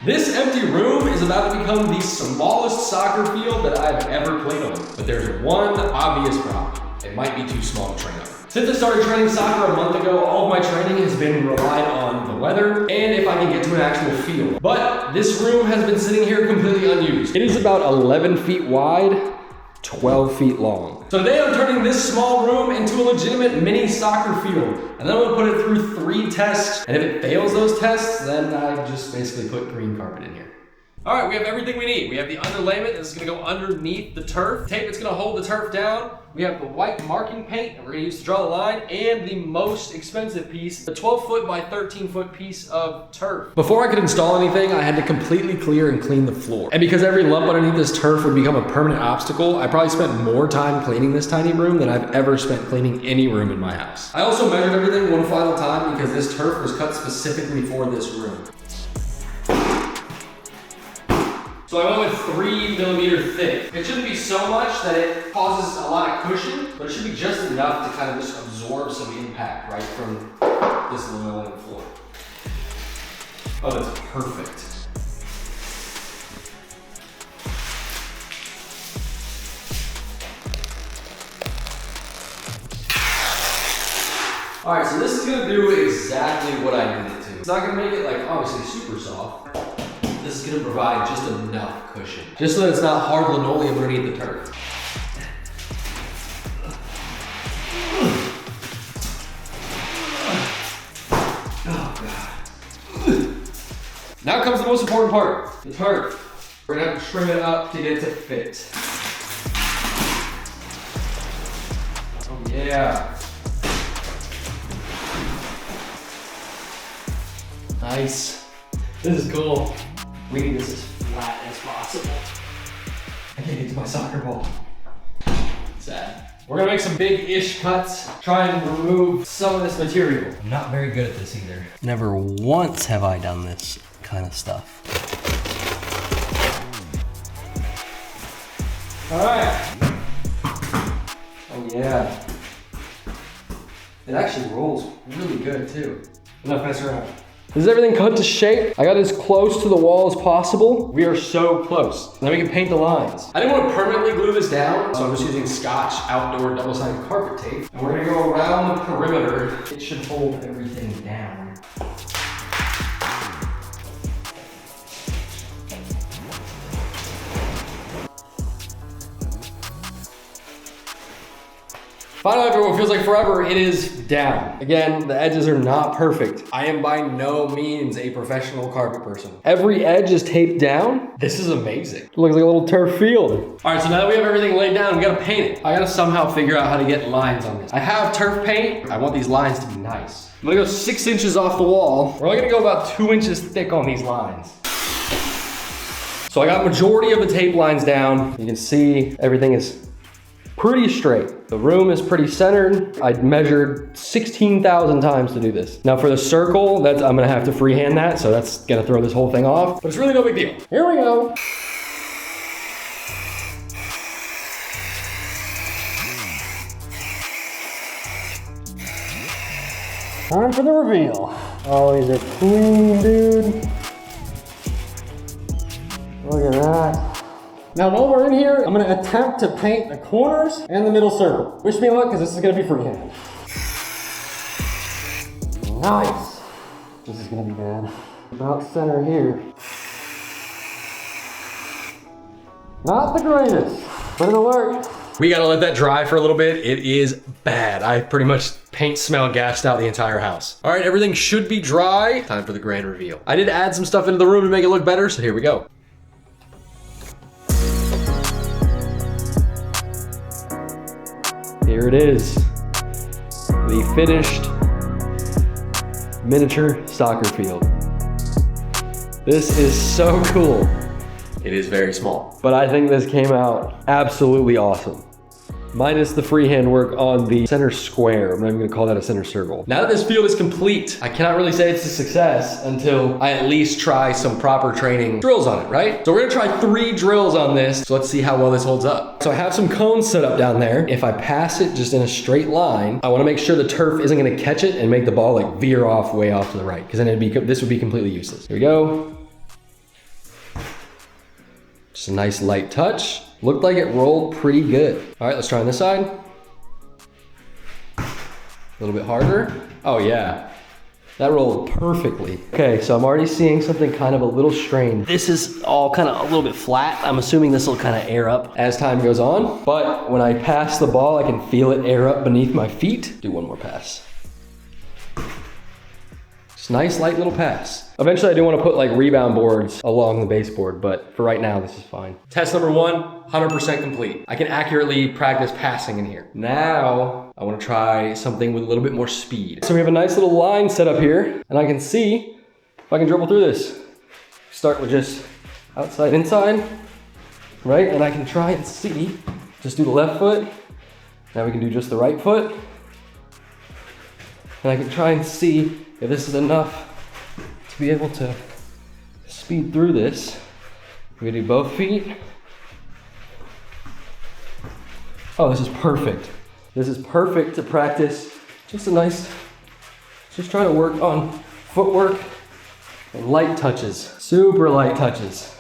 This empty room is about to become the smallest soccer field that I've ever played on. But there's one obvious problem. It might be too small to train on. Since I started training soccer a month ago, all of my training has been relied on the weather and if I can get to an actual field. But this room has been sitting here completely unused. It is about 11 feet wide, 12 feet long. So today I'm turning this small room into a legitimate mini soccer field. And then I'm gonna put it through 3 tests. And if it fails those tests, then I just basically put green carpet in here. All right, we have everything we need. We have the underlayment that's gonna go underneath the turf. Tape that's gonna hold the turf down. We have the white marking paint that we're gonna use to draw the line, and the most expensive piece, the 12-foot by 13-foot piece of turf. Before I could install anything, I had to completely clear and clean the floor. And because every lump underneath this turf would become a permanent obstacle, I probably spent more time cleaning this tiny room than I've ever spent cleaning any room in my house. I also measured everything one final time because this turf was cut specifically for this room. So I went with 3 millimeter thick. It shouldn't be so much that it causes a lot of cushion, but it should be just enough to kind of just absorb some impact, right, from this linoleum floor. Oh, that's perfect. All right, so this is gonna do exactly what I need it to. It's not gonna make it like obviously super soft. This is gonna provide just enough cushion. Just so that it's not hard linoleum underneath the turf. Oh God. Now comes the most important part, the turf. We're gonna have to trim it up to get it to fit. Oh yeah. Nice. This is cool. We need this as flat as possible. I can't get to my soccer ball. Sad. We're gonna make some big-ish cuts, try and remove some of this material. I'm not very good at this either. Never once have I done this kind of stuff. All right. Oh yeah. It actually rolls really good too. Enough mess around. This is everything cut to shape. I got as close to the wall as possible. We are so close. Now we can paint the lines. I didn't want to permanently glue this down, so I'm just using Scotch outdoor double-sided carpet tape. And we're gonna go around the perimeter. It should hold everything down. Finally, after what feels like forever, it is down. Again, the edges are not perfect. I am by no means a professional carpet person. Every edge is taped down. This is amazing. It looks like a little turf field. All right, so now that we have everything laid down, we gotta paint it. I gotta somehow figure out how to get lines on this. I have turf paint. I want these lines to be nice. I'm gonna go 6 inches off the wall. We're only gonna go about 2 inches thick on these lines. So I got majority of the tape lines down. You can see everything is pretty straight. The room is pretty centered. I measured 16,000 times to do this. Now for the circle, I'm gonna have to freehand that, so that's gonna throw this whole thing off, but it's really no big deal. Here we go. Time for the reveal. Oh, these are clean, dude. Look at that. Now while we're in here, I'm gonna attempt to paint the corners and the middle circle. Wish me luck, because this is gonna be freehand. Nice. This is gonna be bad. About center here. Not the greatest, but it'll work. We gotta let that dry for a little bit. It is bad. I pretty much paint smell gassed out the entire house. All right, everything should be dry. Time for the grand reveal. I did add some stuff into the room to make it look better, so here we go. Here it is, the finished miniature soccer field. This is so cool. It is very small, but I think this came out absolutely awesome. Minus the freehand work on the center square. I'm not even gonna call that a center circle. Now that this field is complete, I cannot really say it's a success until I at least try some proper training drills on it, right? So we're gonna try 3 drills on this. So let's see how well this holds up. So I have some cones set up down there. If I pass it just in a straight line, I wanna make sure the turf isn't gonna catch it and make the ball like veer off way off to the right, because then this would be completely useless. Here we go. Just a nice light touch. Looked like it rolled pretty good. All right, let's try on this side. A little bit harder. Oh yeah, that rolled perfectly. Okay, so I'm already seeing something kind of a little strained. This is all kind of a little bit flat. I'm assuming this will kind of air up. As time goes on, but when I pass the ball, I can feel it air up beneath my feet. Do one more pass. Just nice, light little pass. Eventually, I do want to put like rebound boards along the baseboard, but for right now, this is fine. Test number 1, 100% complete. I can accurately practice passing in here. Now, I want to try something with a little bit more speed. So we have a nice little line set up here, and I can see if I can dribble through this. Start with just outside, inside, right? And I can try and see, just do the left foot. Now we can do just the right foot. And I can try and see if this is enough to be able to speed through this. We do both feet. Oh, this is perfect. This is perfect to practice. Just a nice, just trying to work on footwork and light touches. Super light touches.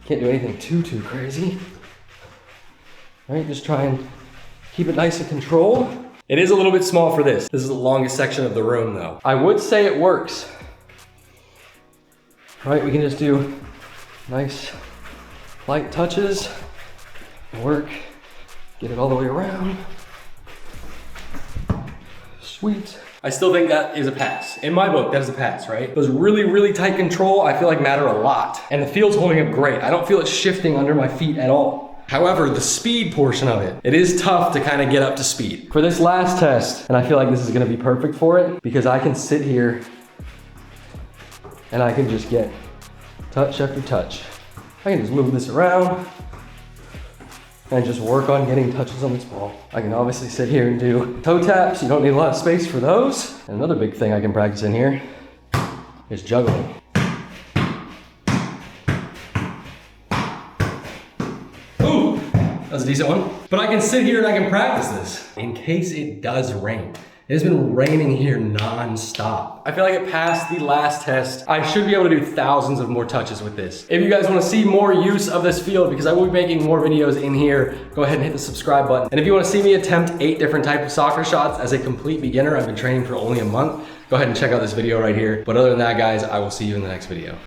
Can't do anything too crazy. All right, just try and keep it nice and controlled. It is a little bit small for this. This is the longest section of the room though. I would say it works. All right, we can just do nice light touches, work, get it all the way around. Sweet. I still think that is a pass. In my book, that is a pass, right? Those really tight control, I feel like matter a lot. And the field's holding up great. I don't feel it shifting under my feet at all. However, the speed portion of it is tough to kind of get up to speed. For this last test, and I feel like this is gonna be perfect for it, because I can sit here and I can just get touch after touch. I can just move this around and just work on getting touches on this ball. I can obviously sit here and do toe taps. You don't need a lot of space for those. And another big thing I can practice in here is juggling. Ooh, that was a decent one. But I can sit here and I can practice this in case it does rain. It has been raining here non-stop. I feel like it passed the last test. I should be able to do thousands of more touches with this. If you guys wanna see more use of this field, because I will be making more videos in here, go ahead and hit the subscribe button. And if you wanna see me attempt 8 different types of soccer shots as a complete beginner, I've been training for only a month, go ahead and check out this video right here. But other than that, guys, I will see you in the next video.